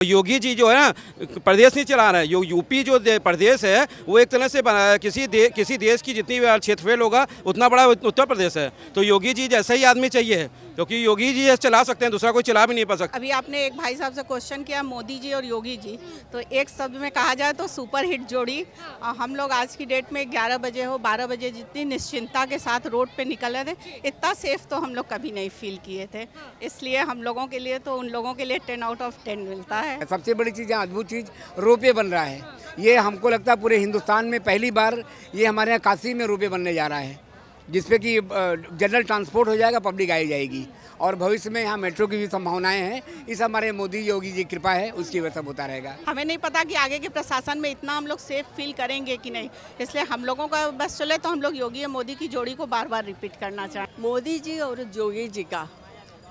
योगी जी जो है ना प्रदेश नहीं चला रहे हैं। यूपी जो प्रदेश है वो एक तरह से किसी देश की जितनी क्षेत्रफल होगा उतना बड़ा उत्तर प्रदेश है। तो योगी जी जैसा ही आदमी चाहिए, क्योंकि योगी जी चला सकते हैं, दूसरा कोई चला भी नहीं पा सकता। अभी आपने एक भाई साहब से क्वेश्चन किया मोदी जी और योगी जी, तो एक शब्द में कहा जाए तो सुपर हिट जोड़ी। हम लोग आज की डेट में 11 बजे हो 12 बजे जितनी निश्चिंतता के साथ रोड पे निकल रहे थे, इतना सेफ तो हम लोग कभी नहीं फील किए थे। इसलिए हम लोगों के लिए तो उन लोगों के लिए 10 आउट ऑफ 10 मिलता है। सबसे बड़ी चीज़, अद्भुत चीज़ रोपवे बन रहा है। ये हमको लगता है पूरे हिंदुस्तान में पहली बार ये हमारे यहाँ काशी में रोपवे बनने जा रहा है, जिसपे कि जनरल ट्रांसपोर्ट हो जाएगा, पब्लिक आई जाएगी। और भविष्य में यहाँ मेट्रो की भी संभावनाएं हैं। इस हमारे मोदी योगी जी कृपा है, उसकी वजह से होता रहेगा। हमें नहीं पता कि आगे के प्रशासन में इतना हम लोग सेफ फील करेंगे कि नहीं, इसलिए हम लोगों का बस चले तो हम लोग योगी और मोदी की जोड़ी को बार बार रिपीट करना चाहें। मोदी जी और योगी जी का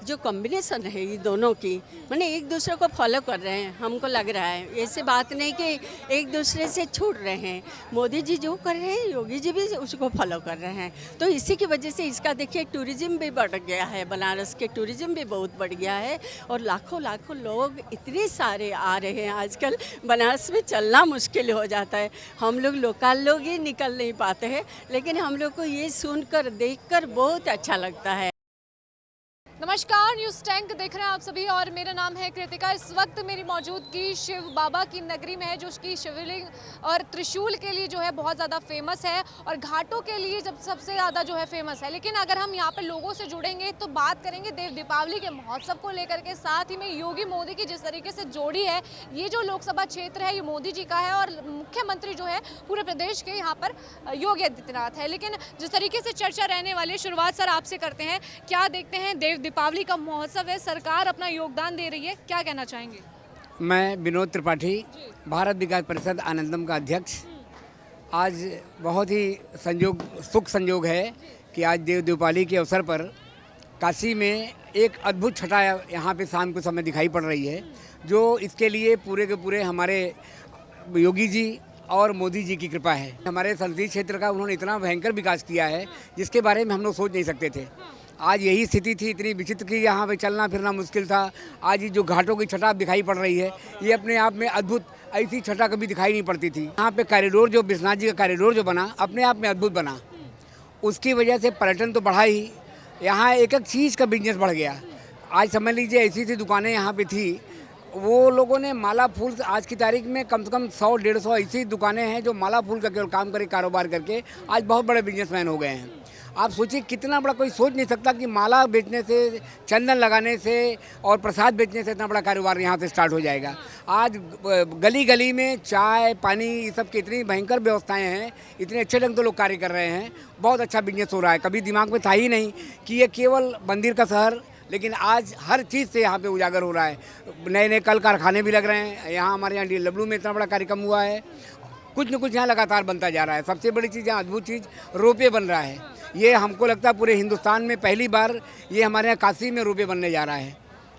जो कॉम्बिनेशन है ये दोनों की, मैंने एक दूसरे को फॉलो कर रहे हैं, हमको लग रहा है ऐसे बात नहीं कि एक दूसरे से छूट रहे हैं। मोदी जी जो कर रहे हैं योगी जी भी उसको फॉलो कर रहे हैं, तो इसी की वजह से इसका देखिए टूरिज्म भी बढ़ गया है, बनारस के टूरिज्म भी बहुत बढ़ गया है और लाखों लाखों लोग इतने सारे आ रहे हैं। आजकल बनारस में चलना मुश्किल हो जाता है, हम लोग लोकल लोग ही निकल नहीं पाते हैं, लेकिन हम लोग को ये सुनकर देखकर बहुत अच्छा लगता है। नमस्कार, न्यूज़ टैंक देख रहे हैं आप सभी और मेरा नाम है कृतिका। इस वक्त मेरी मौजूदगी शिव बाबा की नगरी में है, जो उसकी शिवलिंग और त्रिशूल के लिए जो है बहुत ज़्यादा फेमस है और घाटों के लिए जब सबसे ज़्यादा जो है फेमस है। लेकिन अगर हम यहाँ पे लोगों से जुड़ेंगे तो बात करेंगे देव दीपावली के महोत्सव को लेकर के, साथ ही में योगी मोदी की जिस तरीके से जोड़ी है। ये जो लोकसभा क्षेत्र है ये मोदी जी का है और मुख्यमंत्री जो है पूरे प्रदेश के यहाँ पर योगी आदित्यनाथ है। लेकिन जिस तरीके से चर्चा रहने वाली है, शुरुआत सर आपसे करते हैं। क्या देखते हैं, देव दीपावली का महोत्सव है, सरकार अपना योगदान दे रही है, क्या कहना चाहेंगे? मैं विनोद त्रिपाठी, भारत विकास परिषद आनंदम का अध्यक्ष। आज बहुत ही सुख संयोग है कि आज देव दीपावली के अवसर पर काशी में एक अद्भुत छटा यहाँ पे शाम के समय दिखाई पड़ रही है, जो इसके लिए पूरे के पूरे हमारे योगी जी और मोदी जी की कृपा है। हमारे संसदीय क्षेत्र का उन्होंने इतना भयंकर विकास किया है जिसके बारे में हम लोग सोच नहीं सकते थे। आज यही स्थिति थी, इतनी विचित्र की यहाँ पे चलना फिरना मुश्किल था। आज ये जो घाटों की छटा दिखाई पड़ रही है ये अपने आप में अद्भुत, ऐसी छटा कभी दिखाई नहीं पड़ती थी। यहाँ पे कॉरिडोर, जो विश्वनाथ जी का कॉरिडोर जो बना, अपने आप में अद्भुत बना। उसकी वजह से पर्यटन तो बढ़ा ही, यहाँ एक एक चीज़ का बिजनेस बढ़ गया। आज समझ लीजिए ऐसी ऐसी दुकानें यहाँ पे थी, वो लोगों ने माला फूल, आज की तारीख में कम से कम 100-150 ऐसी दुकानें हैं जो माला फूल का केवल काम करे, कारोबार करके आज बहुत बड़े बिजनेसमैन हो गए हैं। आप सोचिए कितना बड़ा, कोई सोच नहीं सकता कि माला बेचने से, चंदन लगाने से और प्रसाद बेचने से इतना बड़ा कारोबार यहाँ से स्टार्ट हो जाएगा। आज गली गली में चाय पानी ये सब की इतनी भयंकर व्यवस्थाएं हैं, इतने अच्छे ढंग से लोग कार्य कर रहे हैं, बहुत अच्छा बिजनेस हो रहा है। कभी दिमाग में था ही नहीं कि ये केवल मंदिर का शहर, लेकिन आज हर चीज़ से यहाँ पे उजागर हो रहा है। नए नए कल कारखाने भी लग रहे हैं। यहाँ हमारे यहाँ DLW में इतना बड़ा कार्यक्रम हुआ है, कुछ न कुछ यहाँ लगातार बनता जा रहा है। सबसे बड़ी चीज़, अद्भुत चीज़ रोपवे बन रहा है। ये हमको लगता है पूरे हिंदुस्तान में पहली बार ये हमारे यहाँ काशी में रोपवे बनने जा रहा है,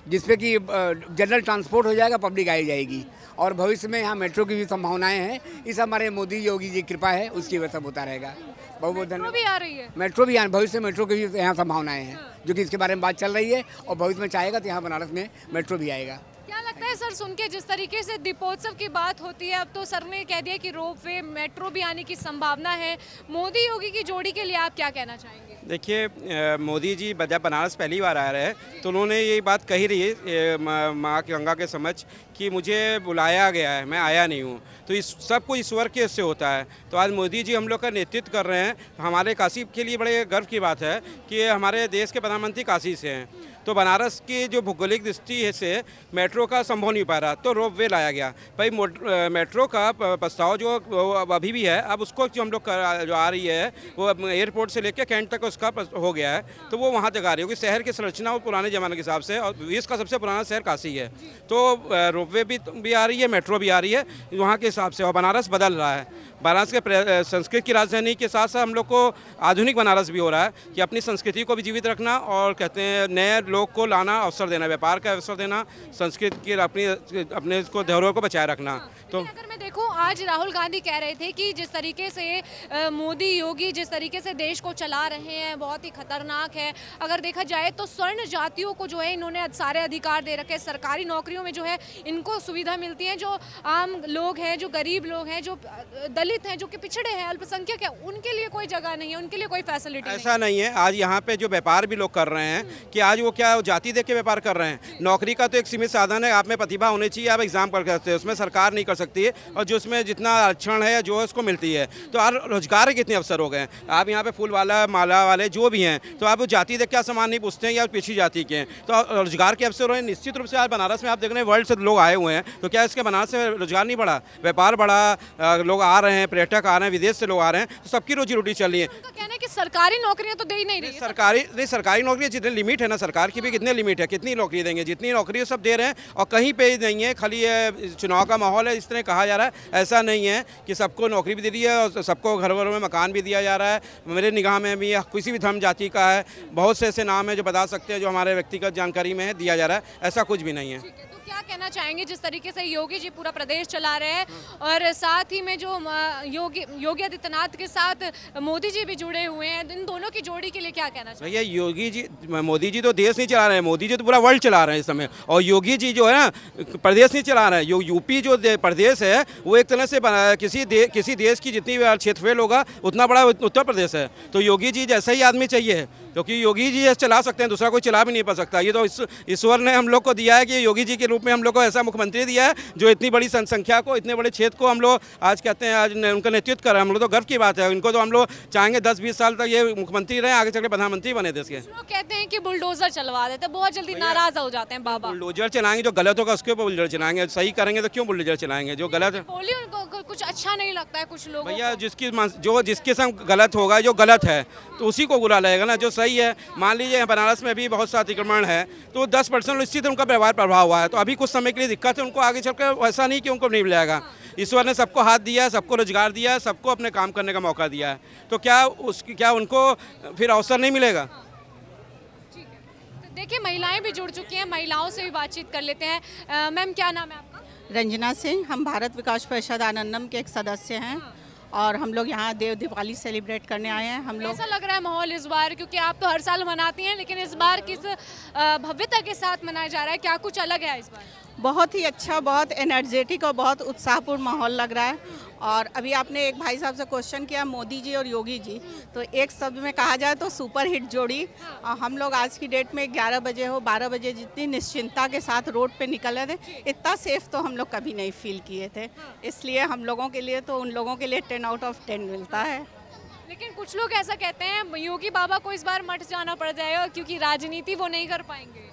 जिसपे कि जनरल ट्रांसपोर्ट हो जाएगा, पब्लिक आई जाएगी। और भविष्य में यहाँ मेट्रो की भी संभावनाएं हैं। इस हमारे मोदी योगी जी कृपा है, उसकी वजह से होता रहेगा। बहुत बहुत धन्यवाद। भी आ रही है, मेट्रो भी, भविष्य में मेट्रो की भी यहाँ संभावनाएं हैं, जो कि इसके बारे में बात चल रही है और भविष्य में चाहेगा तो यहाँ बनारस में मेट्रो भी आएगा। क्या लगता है सर सुन के, जिस तरीके से दीपोत्सव की बात होती है, अब तो सर ने कह दिया कि रोपवे मेट्रो भी आने की संभावना है, मोदी योगी की जोड़ी के लिए आप क्या कहना चाहेंगे? देखिए, मोदी जी जब बनारस पहली बार आ रहे हैं तो उन्होंने ये बात कही रही है माँ गंगा के समक्ष कि मुझे बुलाया गया है, मैं आया नहीं हूँ। तो इस सब कुछ ईश्वर के से होता है। तो आज मोदी जी हम लोग का नेतृत्व कर रहे हैं, हमारे काशी के लिए बड़े गर्व की बात है कि हमारे देश के प्रधानमंत्री काशी से हैं। तो बनारस की जो भौगोलिक दृष्टि से मेट्रो का संभव नहीं पा रहा, तो रोपवे लाया गया। भाई मेट्रो का प्रस्ताव जो अभी भी है, अब उसको जो हम लोग जो आ रही है वो एयरपोर्ट से लेकर कैंट तक उसका हो गया है, तो वो वहाँ तक आ रही है। क्योंकि शहर की संरचना वो पुराने ज़माने के हिसाब से, और विश्व का सबसे पुराना शहर काशी है, तो रोपवे भी आ रही है, मेट्रो भी आ रही है वहाँ के हिसाब से। और बनारस बदल रहा है। बनारस के संस्कृत की राजधानी के साथ साथ हम लोग को आधुनिक बनारस भी हो रहा है कि अपनी संस्कृति को भी जीवित रखना और कहते हैं नए लोग को लाना, अवसर देना, व्यापार का अवसर देना, संस्कृत की अपने को धरोहर को बचाए रखना। तो अगर मैं देखो आज राहुल गांधी कह रहे थे कि जिस तरीके से मोदी योगी जिस तरीके से देश को चला रहे हैं बहुत ही खतरनाक है। अगर देखा जाए तो स्वर्ण जातियों को जो है इन्होंने सारे अधिकार दे रखे हैं। सरकारी नौकरियों में जो है इनको सुविधा मिलती है। जो आम लोग हैं, जो गरीब लोग हैं, जो दलित हैं, जो कि पिछड़े हैं, अल्पसंख्यक है, उनके लिए कोई जगह नहीं है, उनके लिए कोई फैसिलिटी ऐसा नहीं है। आज यहाँ पे जो व्यापार भी लोग कर रहे हैं कि आज वो क्या जाति देख के व्यापार कर रहे हैं। नौकरी का तो एक सीमित साधन है, आप में प्रतिभा होनी चाहिए, आप एग्जाम कर सकते हैं, उसमें सरकार नहीं कर सकती है। और जो उसमें जितना आरक्षण है जो है उसको मिलती है। तो आज रोजगार के कितने अवसर हो गए हैं। आप यहाँ पे फूल वाला माला वाले जो भी हैं, तो आप वो जाति देख क्या सामान नहीं पूछते हैं या पिछड़ी जाति के हैं। तो रोजगार के अवसर हैं। निश्चित रूप से आज बनारस में आप देख रहे हैं वर्ल्ड से लोग आए हुए हैं, तो क्या इसके बनारस से रोजगार नहीं बढ़ा, व्यापार बढ़ा, लोग आ रहे हैं, पर्यटक आ रहे हैं, विदेश से लोग आ रहे हैं, तो सबकी रोजी रोटी चल रही है। उनका कहना है कि सरकारी नौकरियां तो दे ही नहीं रही है। सरकारी नौकरी जितने लिमिट है ना, सरकार की भी कितने लिमिट है, कितनी नौकरी देंगे, जितनी नौकरी है सब दे रहे हैं। और कहीं पे नहीं है, खाली चुनाव का माहौल है, इस तरह कहा जा रहा है। ऐसा नहीं है कि सबको नौकरी भी दे दी है और सबको घर घरों में मकान भी दिया जा रहा है। मेरे निगाह में भी किसी भी धर्म जाति का है, बहुत से ऐसे नाम है जो बता सकते हैं, जो हमारे व्यक्तिगत जानकारी में है, दिया जा रहा है। ऐसा कुछ भी नहीं है। तो क्या कहना चाहेंगे जिस तरीके से योगी जी पूरा प्रदेश चला रहे हैं और साथ ही में जो योगी आदित्यनाथ के साथ मोदी जी भी जुड़े हुए हैं, इन दोनों की जोड़ी के लिए क्या कहना चाहिए? भैया योगी जी, मोदी जी तो देश नहीं चला रहे हैं, मोदी जी तो पूरा वर्ल्ड चला रहे हैं इस समय। और योगी जी जो है ना प्रदेश नहीं चला रहे हैं। यूपी जो प्रदेश है वो एक तरह से किसी देश की जितनी क्षेत्रफल होगा उतना बड़ा उत्तर प्रदेश है। तो योगी जी जैसा ही आदमी चाहिए, क्योंकि योगी जी चला सकते हैं, दूसरा कोई चला भी नहीं पा सकता। ये तो ईश्वर ने हम लोग को दिया है कि योगी जी के रूप में हम लोग को ऐसा मुख्यमंत्री दिया है जो इतनी बड़ी जनसंख्या को, इतने बड़े क्षेत्र को हम लोग आज कहते हैं, आज उनका नेतृत्व कर रहे हैं। हम लोग तो गर्व की बात है। इनको तो हम लोग चाहेंगे 10-20 साल तक ये मुख्यमंत्री रहे, आगे चल के प्रधानमंत्री बने देश के। लोग कहते हैं कि बुलडोजर चलवा देते हैं, बहुत जल्दी नाराज हो जाते हैं बाबा। बुलडोजर चलाएंगे, जो गलत होगा उसके ऊपर बुलडोजर चलाएंगे, सही करेंगे तो क्यों बुलडोजर चलाएंगे। जो गलत है बोलिए, उनको कुछ अच्छा नहीं लगता है कुछ लोगों भैया, जिसके संग गलत होगा, जो गलत है तो उसी को बुरा लगेगा ना। जो सही है, मान लीजिए बनारस में भी बहुत सा अतिक्रमण है, तो 10% निश्चित उनका व्यवहार प्रभाव हुआ है। तो अभी कुछ समय के लिए दिक्कत है, उनको आगे चलकर ऐसा नहीं कि उनको नहीं मिलेगा। ईश्वर ने सबको हाथ दिया है, सबको रोजगार दिया है, सबको अपने काम करने का मौका दिया है। तो क्या उनको फिर अवसर नहीं मिलेगा? तो देखिए महिलाएं भी जुड़ चुकी हैं, महिलाओं से भी बातचीत कर लेते हैं। मैम क्या नाम है आपका? रंजना सिंह। हम भारत विकास परिषद आनंदम के एक सदस्य हैं और हम लोग यहाँ देव दिवाली सेलिब्रेट करने आए हैं। हम लोग कैसा लग रहा है माहौल इस बार, क्योंकि आप तो हर साल मनाती हैं, लेकिन इस बार किस भव्यता के साथ मनाया जा रहा है, क्या कुछ अलग है इस बार? बहुत ही अच्छा, बहुत एनर्जेटिक और बहुत उत्साहपूर्ण माहौल लग रहा है। और अभी आपने एक भाई साहब से क्वेश्चन किया मोदी जी और योगी जी, तो एक शब्द में कहा जाए तो सुपर हिट जोड़ी। हम लोग आज की डेट में 11 बजे हो 12 बजे जितनी निश्चिंता के साथ रोड पे निकले थे, इतना सेफ तो हम लोग कभी नहीं फील किए थे। इसलिए हम लोगों के लिए तो उन लोगों के लिए 10 आउट ऑफ 10 मिलता है। लेकिन कुछ लोग ऐसा कहते हैं योगी बाबा को इस बार मठ जाना पड़ जाएगा क्योंकि राजनीति वो नहीं कर पाएंगे।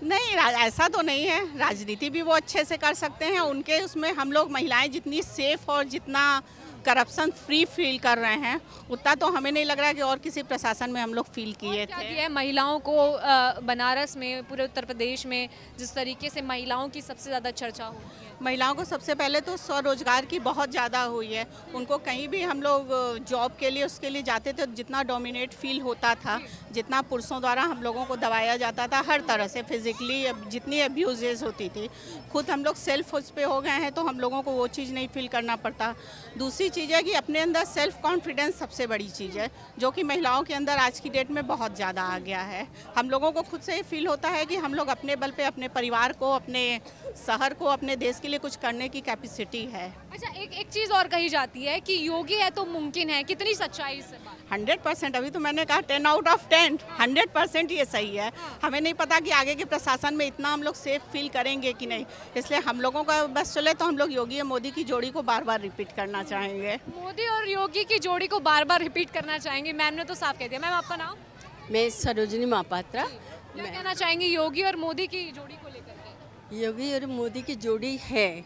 नहीं, ऐसा तो नहीं है। राजनीति भी वो अच्छे से कर सकते हैं। उनके उसमें हम लोग महिलाएं जितनी सेफ और जितना करप्शन फ्री फील कर रहे हैं, उतना तो हमें नहीं लग रहा है कि और किसी प्रशासन में हम लोग फील किए क्या थे। दिया है महिलाओं को बनारस में, पूरे उत्तर प्रदेश में जिस तरीके से महिलाओं की सबसे ज़्यादा चर्चा हो रही है? महिलाओं को सबसे पहले तो स्वरोजगार की बहुत ज़्यादा हुई है। उनको कहीं भी हम लोग जॉब के लिए उसके लिए जाते थे, जितना डोमिनेट फील होता था, जितना पुरुषों द्वारा हम लोगों को दबाया जाता था, हर तरह से फिजिकली जितनी अब्यूजेस होती थी, खुद हम लोग सेल्फ उस पे हो गए हैं, तो हम लोगों को वो चीज़ नहीं फील करना पड़ता। दूसरी चीज़ है कि अपने अंदर सेल्फ कॉन्फिडेंस सबसे बड़ी चीज़ है, जो कि महिलाओं के अंदर आज की डेट में बहुत ज़्यादा आ गया है। हम लोगों को खुद से ही फील होता है कि हम लोग अपने बल पे अपने परिवार को, अपने शहर को, अपने देश के लिए कुछ करने की कैपेसिटी है। अच्छा, एक चीज़ और कही जाती है कि योगी है तो मुमकिन है, कितनी सच्चाई इस बात? 100%। अभी तो मैंने कहा 10 आउट ऑफ 10, 100% ये सही है। हमें नहीं पता कि आगे के प्रशासन में इतना हम लोग सेफ फील करेंगे कि नहीं, इसलिए हम लोगों का बस चले तो हम लोग योगी और मोदी की जोड़ी को बार बार रिपीट करना चाहेंगे। मोदी और योगी की जोड़ी को बार बार रिपीट करना चाहेंगे। मैम ने तो साफ कह दिया। मैम आपका नाम? मैं सरोजिनी महापात्रा। क्या कहना चाहेंगे योगी और मोदी की जोड़ी को लेकर के? योगी और मोदी की जोड़ी है,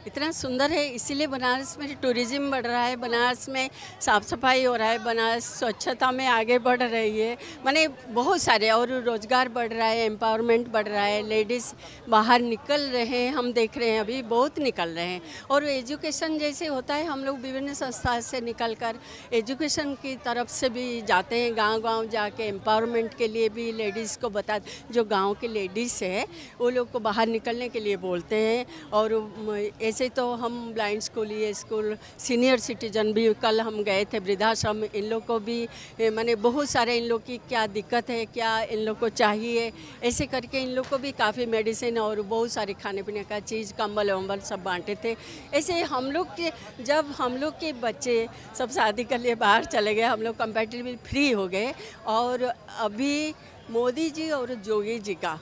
इतना सुंदर है, इसीलिए बनारस में टूरिज्म बढ़ रहा है, बनारस में साफ़ सफाई हो रहा है, बनारस स्वच्छता में आगे बढ़ रही है, माने बहुत सारे, और रोज़गार बढ़ रहा है, एम्पावरमेंट बढ़ रहा है, लेडीज़ बाहर निकल रहे हैं, हम देख रहे हैं अभी बहुत निकल रहे हैं। और एजुकेशन जैसे होता है, हम लोग विभिन्न संस्था से निकल कर एजुकेशन की तरफ से भी जाते हैं, गांव-गांव जाके एम्पावरमेंट के लिए भी लेडीज़ को बता, जो गाँव के लेडीज़ है वो लोग को बाहर निकलने के लिए बोलते हैं। और ऐसे तो हम ब्लाइंड स्कूल, ये स्कूल, सीनियर सिटीजन भी कल हम गए थे वृद्धाश्रम, इन लोग को भी माने बहुत सारे इन लोग की क्या दिक्कत है, क्या इन लोग को चाहिए, ऐसे करके इन लोग को भी काफ़ी मेडिसिन और बहुत सारे खाने पीने का चीज़, कंबल वम्बल सब बांटे थे। ऐसे हम लोग के जब हम लोग के बच्चे सब शादी कर लिए बाहर चले गए, हम लोग कंपैरेटिवली फ्री हो गए। और अभी मोदी जी और योगी जी का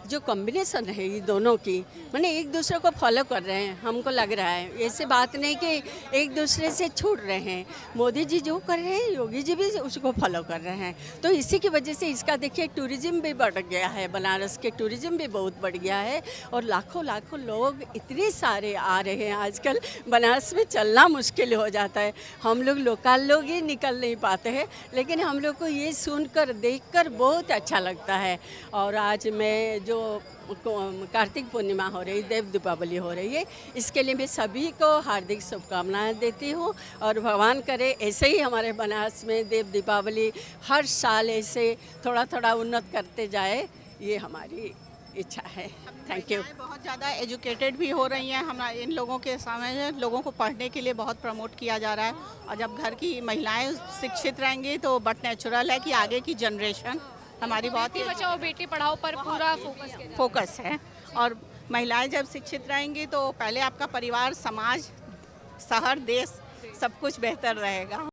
जो कॉम्बिनेशन है ये दोनों की, माने एक दूसरे को फॉलो कर रहे हैं, हमको लग रहा है। ऐसे बात नहीं कि एक दूसरे से छूट रहे हैं। मोदी जी जो कर रहे हैं योगी जी भी उसको फॉलो कर रहे हैं। तो इसी की वजह से इसका देखिए टूरिज्म भी बढ़ गया है, बनारस के टूरिज्म भी बहुत बढ़ गया है और लाखों लाखों लोग इतने सारे आ रहे हैं। आजकल बनारस में चलना मुश्किल हो जाता है, हम लोग लोकल लोग ही निकल नहीं पाते हैं, लेकिन हम लोग को ये सुनकर देखकर बहुत अच्छा लगता है। और आज मैं जो कार्तिक पूर्णिमा हो रही, देव दीपावली हो रही है, इसके लिए मैं सभी को हार्दिक शुभकामनाएं देती हूँ। और भगवान करे ऐसे ही हमारे बनारस में देव दीपावली हर साल ऐसे थोड़ा थोड़ा उन्नत करते जाए, ये हमारी इच्छा है। Thank you. बहुत ज़्यादा एजुकेटेड भी हो रही हैं, हम इन लोगों के सामने लोगों को पढ़ने के लिए बहुत प्रमोट किया जा रहा है। और जब घर की महिलाएं शिक्षित रहेंगी तो बट नेचुरल है कि आगे की जनरेशन हमारी बहुत बेटी बचाओ बेटी पढ़ाओ पर पूरा फोकस है। और महिलाएं जब शिक्षित रहेंगी तो पहले आपका परिवार, समाज, शहर, देश सब कुछ बेहतर रहेगा।